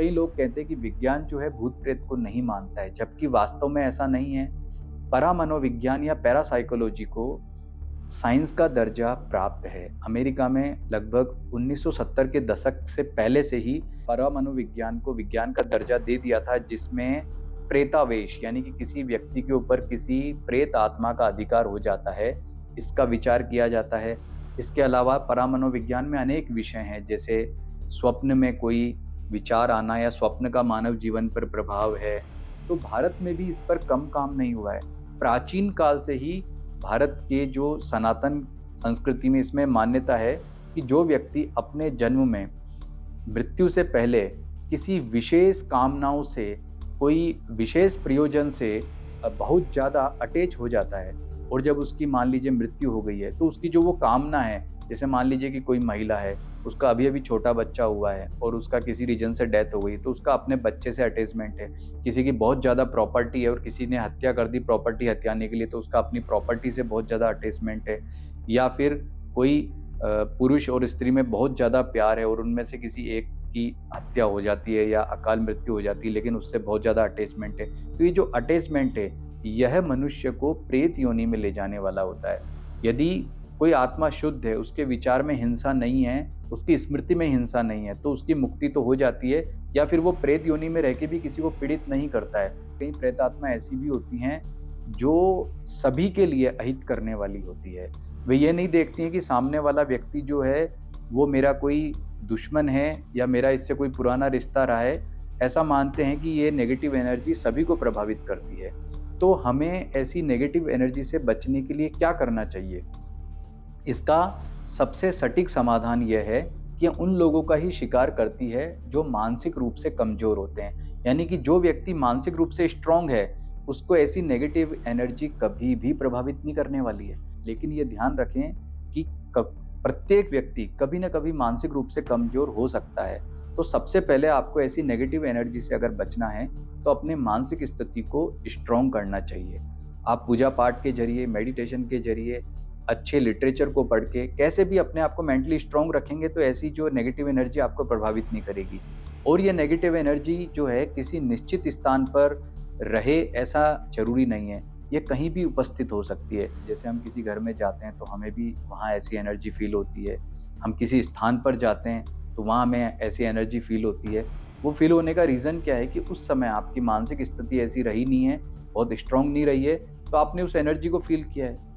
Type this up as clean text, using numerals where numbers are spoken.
कई लोग कहते हैं कि विज्ञान जो है भूत प्रेत को नहीं मानता है, जबकि वास्तव में ऐसा नहीं है। परामनोविज्ञान या पैरासाइकोलॉजी को साइंस का दर्जा प्राप्त है। अमेरिका में लगभग 1970 के दशक से पहले से ही परामनोविज्ञान को विज्ञान का दर्जा दे दिया था, जिसमें प्रेतावेश यानी कि किसी व्यक्ति के ऊपर किसी प्रेत आत्मा का अधिकार हो जाता है, इसका विचार किया जाता है। इसके अलावा परामनोविज्ञान में अनेक विषय हैं, जैसे स्वप्न में कोई विचार आना या स्वप्न का मानव जीवन पर प्रभाव है। तो भारत में भी इस पर कम काम नहीं हुआ है। प्राचीन काल से ही भारत के जो सनातन संस्कृति में इसमें मान्यता है कि जो व्यक्ति अपने जन्म में मृत्यु से पहले किसी विशेष कामनाओं से, कोई विशेष प्रयोजन से बहुत ज़्यादा अटैच हो जाता है, और जब उसकी मान लीजिए मृत्यु हो गई है, तो उसकी जो वो कामना है, जैसे मान लीजिए कि कोई महिला है, उसका अभी-अभी छोटा बच्चा हुआ है और उसका किसी रीज़न से डेथ हो गई, तो उसका अपने बच्चे से अटैचमेंट है। किसी की बहुत ज़्यादा प्रॉपर्टी है और किसी ने हत्या कर दी प्रॉपर्टी हथियाने के लिए, तो उसका अपनी प्रॉपर्टी से बहुत ज़्यादा अटैचमेंट है। या फिर कोई पुरुष और स्त्री में बहुत ज़्यादा प्यार है और उनमें से किसी एक की हत्या हो जाती है या अकाल मृत्यु हो जाती है, लेकिन उससे बहुत ज़्यादा अटैचमेंट है। तो ये जो अटैचमेंट है, यह मनुष्य को प्रेत योनि में ले जाने वाला होता है। यदि कोई आत्मा शुद्ध है, उसके विचार में हिंसा नहीं है, उसकी स्मृति में हिंसा नहीं है, तो उसकी मुक्ति तो हो जाती है, या फिर वो प्रेत योनि में रह के भी किसी को पीड़ित नहीं करता है। कई प्रेत आत्मा ऐसी भी होती हैं जो सभी के लिए अहित करने वाली होती है। वे ये नहीं देखती हैं कि सामने वाला व्यक्ति जो है वो मेरा कोई दुश्मन है या मेरा इससे कोई पुराना रिश्ता रहा है। ऐसा मानते हैं कि ये नेगेटिव एनर्जी सभी को प्रभावित करती है। तो हमें ऐसी नेगेटिव एनर्जी से बचने के लिए क्या करना चाहिए? इसका सबसे सटीक समाधान यह है कि उन लोगों का ही शिकार करती है जो मानसिक रूप से कमज़ोर होते हैं। यानी कि जो व्यक्ति मानसिक रूप से स्ट्रॉन्ग है, उसको ऐसी नेगेटिव एनर्जी कभी भी प्रभावित नहीं करने वाली है। लेकिन ये ध्यान रखें कि प्रत्येक व्यक्ति कभी न कभी मानसिक रूप से कमज़ोर हो सकता है। तो सबसे पहले आपको ऐसी नेगेटिव एनर्जी से अगर बचना है, तो अपने मानसिक स्थिति को स्ट्रॉन्ग करना चाहिए। आप पूजा पाठ के ज़रिए, मेडिटेशन के ज़रिए, अच्छे लिटरेचर को पढ़ के कैसे भी अपने आप को मेंटली स्ट्रॉन्ग रखेंगे, तो ऐसी जो नेगेटिव एनर्जी आपको प्रभावित नहीं करेगी। और ये नेगेटिव एनर्जी जो है किसी निश्चित स्थान पर रहे ऐसा ज़रूरी नहीं है, ये कहीं भी उपस्थित हो सकती है। जैसे हम किसी घर में जाते हैं तो हमें भी वहाँ ऐसी एनर्जी फ़ील होती है। हम किसी स्थान पर जाते हैं तो वहाँ हमें ऐसी एनर्जी फ़ील होती है। वो फ़ील होने का रीज़न क्या है कि उस समय आपकी मानसिक स्थिति ऐसी रही नहीं है, बहुत स्ट्रॉन्ग नहीं रही है, तो आपने उस एनर्जी को फ़ील किया है।